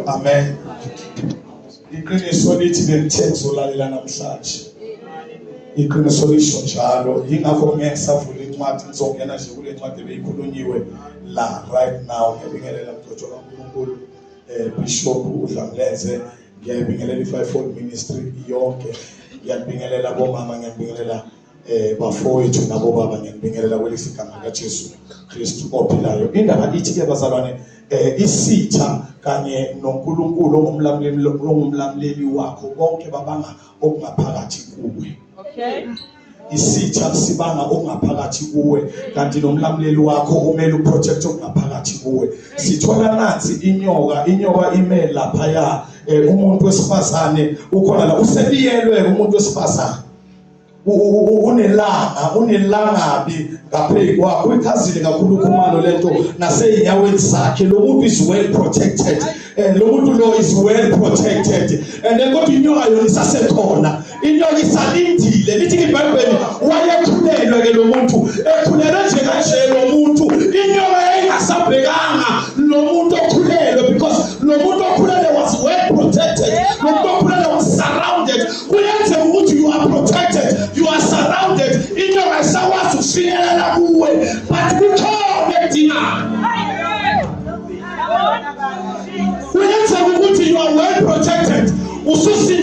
Amen. Iqiniso lithi ngenthenzo lalela namhlanje. Iqiniso lisho njalo. Yingakho ngeke savula incwadi ngizongena nje kule ncwadi beyikhulunyiwe la right now. Ngiyabingelela mdodana kaNkulunkulu Bishop uDlamlenze, ngiyabingelela i-Fivefold Ministry yonke. Ngiyabingelela bomama, ngiyabingelela bafowethu nabo baba, ngiyabingelela kwelesigama kaJesu Kristu ophilayo. Indaba ithi ke bazalwane, isitha kanye noNkulunkulu ongumlamleli wakho bonke babanga okungaphakathi kuwe. Okay. Isitha sibanga okungaphakathi kuwe, kanti nomlamleli wakho umele uprotect okungaphakathi kuwe. Sithola nansi inyoka ime lapha ya umuntu wesifazane ukhona la usebiyelwe umuntu wesifazane. Unelangabi ngaphezu kwakho, ikhazile kakhulu khumalo lento naseyinyaweni zakhe. Lo muntu is well protected, lo muntu lo is well protected. And then kodwa inyoka yona isasekhona, inyoka isalindile. Lithi iBhayibheli wayekhulelwe ke lo muntu, ekhulelwe nje kanje lo muntu, inyoka yayingasabhekanga lo muntu okhulelwe, because lo muntu okhulelwe was well protected. Lo muntu okhulelwe was surrounded. Kuyenze ukuthi you are protected, you are surrounded. Inyoka isakwazi ukufinyelela kuwe, but kukhona edingayo. Kuyenze ukuthi you are well protected. Ususi